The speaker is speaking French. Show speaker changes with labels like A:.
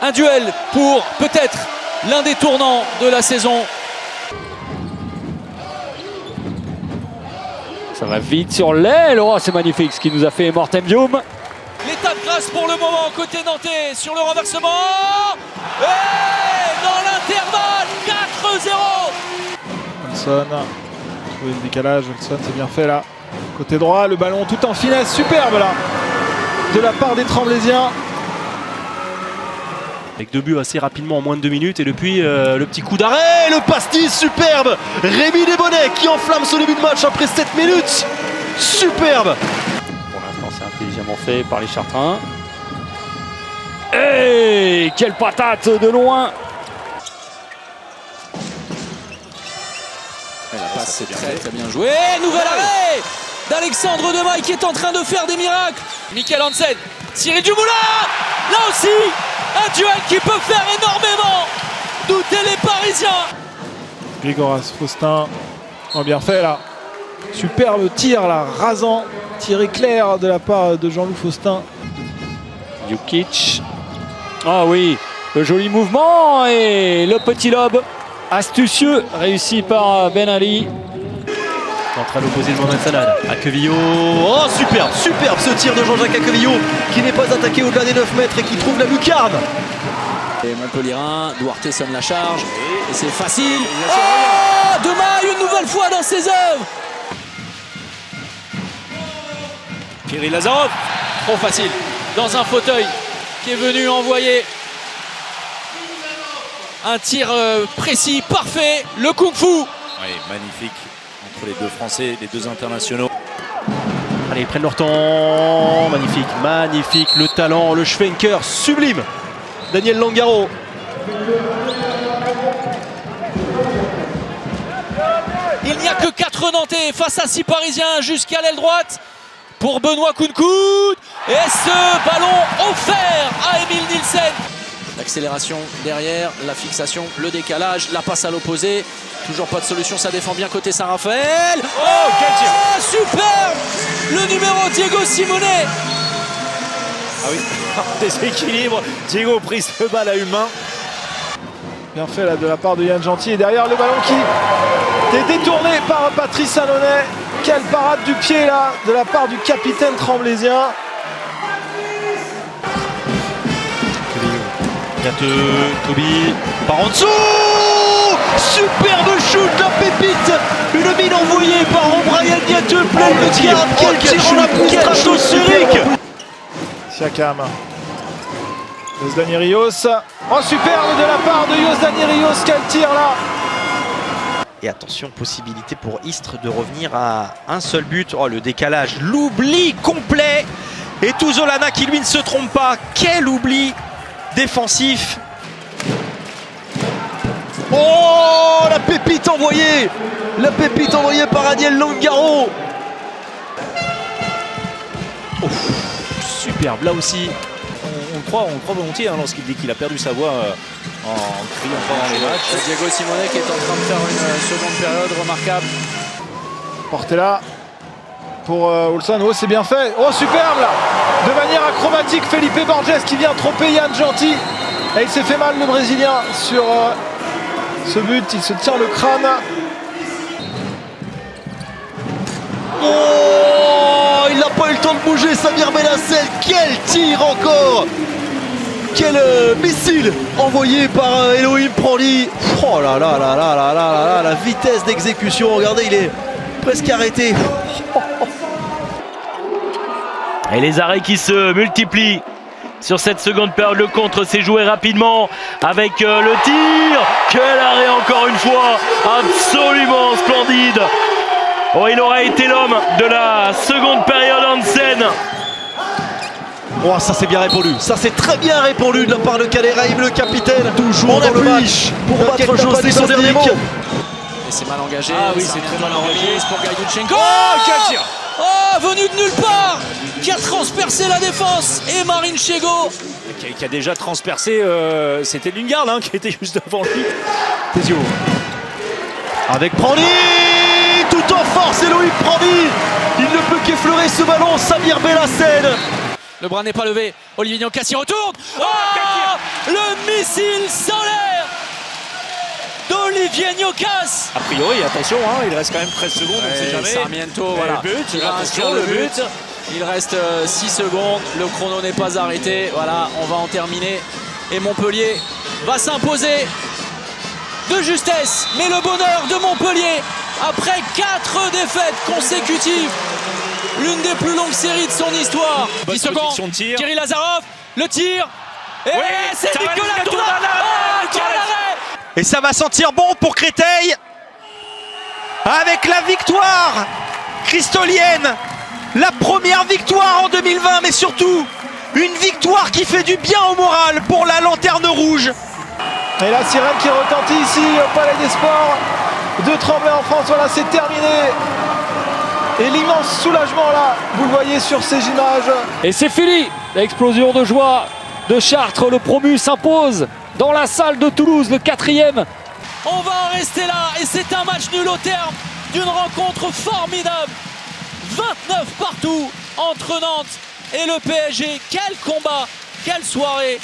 A: Un duel pour peut-être l'un des tournants de la saison.
B: Ça va vite sur l'aile. Oh, c'est magnifique ce qui nous a fait Morten Dioum.
A: L'état de grâce pour le moment côté nantais sur le renversement. Et dans l'intervalle, 4-0.
C: Olson, trouver le décalage. Olson, c'est bien fait là. Côté droit, le ballon tout en finesse, superbe là, de la part des Tremblésiens.
D: Avec 2 buts assez rapidement en moins de 2 minutes et depuis le petit coup d'arrêt, le pastis superbe. Rémi Desbonnets qui enflamme son début de match après 7 minutes. Superbe.
B: Pour l'instant, c'est intelligemment fait par les Chartrains. Et quelle patate de loin.
A: Et la passe, c'est très bien joué. Nouvel arrêt d'Alexandre Demaille qui est en train de faire des miracles. Michael Hansen, Cyril Dumoulin. Là aussi, un duel qui peut faire énormément douter les Parisiens.
C: Grigoras Faustin, oh, bien fait là. Superbe tir là, rasant, tir éclair de la part de Jean-Loup Faustin.
B: Jukic. Ah oui, le joli mouvement et le petit lob astucieux réussi par Ben Ali.
D: En train d'opposer le Mohamed Salah. Aquevillo. Oh superbe, superbe ce tir de Jean-Jacques Aquevillo qui n'est pas attaqué au-delà des 9 mètres et qui trouve la lucarne.
A: Et Montpellierin, Duarte sonne la charge et c'est facile. Oh, Demaille une nouvelle fois dans ses œuvres. Kirill Lazarov, trop facile, dans un fauteuil qui est venu envoyer un tir précis, parfait, le kung-fu.
E: Oui, magnifique entre les deux Français, les deux internationaux.
D: Allez, ils prennent leur temps. Magnifique, magnifique. Le talent, le Schwenker, sublime. Daniel Langaro.
A: Il n'y a que 4 Nantais face à 6 Parisiens jusqu'à l'aile droite pour Benoît Kounkoud. Et ce ballon offert à Emile Nielsen. L'accélération derrière, la fixation, le décalage, la passe à l'opposé. Toujours pas de solution, ça défend bien côté Saint-Raphaël. Oh, quel tir! Superbe! Le numéro Diego Simone.
E: Ah oui, déséquilibre. Diego prise le balle à une main.
C: Bien fait là de la part de Yann Gentil. Et derrière le ballon qui est détourné par Patrice Annonay. Quelle parade du pied là de la part du capitaine tremblésien.
D: Gâteux, Toby, par en dessous. Superbe shoot, la pépite. Une mine envoyée par Brian Gâteux, plein de garde. Quel tir en appui stratosphérique.
C: Siakam. Yozdani Rios. Oh, superbe de la part de Yozdani Rios. Quel tir là.
F: Et attention, possibilité pour Istres de revenir à un seul but. Oh, le décalage, l'oubli complet. Et Touzolana qui lui ne se trompe pas. Quel oubli défensif.
D: Oh, la pépite envoyée. La pépite envoyée par Daniel Langaro. Oh, superbe, là aussi.
E: On le croit volontiers hein, lorsqu'il dit qu'il a perdu sa voix en criant pendant les matchs.
A: Diego Simone qui est en train de faire une seconde période remarquable.
C: Porté là pour Olson. Oh, c'est bien fait. Oh, superbe là. De manière acrobatique, Felipe Borges qui vient tromper Yann Gentil. Et il s'est fait mal le Brésilien sur ce but. Il se tient le crâne.
D: Oh, il n'a pas eu le temps de bouger, Samir Benassel. Quel tir encore. Quel missile envoyé par Elohim Prandi. Oh là là là là là là là, la vitesse d'exécution. Regardez, il est presque arrêté.
G: Et les arrêts qui se multiplient sur cette seconde période. Le contre s'est joué rapidement avec le tir. Quel arrêt encore une fois. Absolument splendide. Oh, il aura été l'homme de la seconde période Hansen.
D: Oh, ça c'est bien répondu. Ça c'est très bien répondu de la part de Kaderheim, le capitaine. Toujours dans le match pour battre José son dernier mot.
A: Et c'est mal engagé. Ah oui, c'est très mal engagé pour Gaïdouchenko.
G: Oh, quel tir!
A: Oh, venu de nulle part, qui a transpercé la défense. Et Marine Chego.
E: Qui a déjà transpercé, c'était Lingard hein, qui était juste devant lui.
D: Tezio. Avec Prandi. Tout en force, Elohim Prandi. Il ne peut qu'effleurer ce ballon, Samir Benassel.
A: Le bras n'est pas levé. Olivier Gnocca s'y retourne. Oh, le missile solaire d'Olivier Gnocca.
E: A priori, attention, hein, il reste quand même 13 secondes, on ne sait jamais.
A: Sarmiento,
E: Et
A: voilà.
E: le but,
A: Il va
E: attention,
A: inscrire
E: le but.
A: Il reste 6 secondes. Le chrono n'est pas arrêté. Voilà, on va en terminer. Et Montpellier va s'imposer de justesse. Mais le bonheur de Montpellier, après 4 défaites consécutives, l'une des plus longues séries de son histoire.
E: Bonne
A: 10 secondes.
E: position de tir.
A: Thierry Lazarov, le tir. Et
E: Oui,
A: c'est
E: ça va,
A: Nicolas
E: Nicolas
A: Tournal.
E: Tournal.
A: Oh, quel arrêt!
F: Et ça va sentir bon pour Créteil. Avec la victoire cristolienne. La première victoire en 2020, mais surtout une victoire qui fait du bien au moral pour la Lanterne Rouge.
C: Et la sirène qui retentit ici au Palais des Sports de Tremblay en France. Voilà, c'est terminé. Et l'immense soulagement là, vous le voyez sur ces images.
B: Et c'est fini. L'explosion de joie de Chartres. Le promu s'impose dans la salle de Toulouse, le 4e.
A: On va en rester là et c'est un match nul au terme d'une rencontre formidable. 29 partout entre Nantes et le PSG. Quel combat, quelle soirée.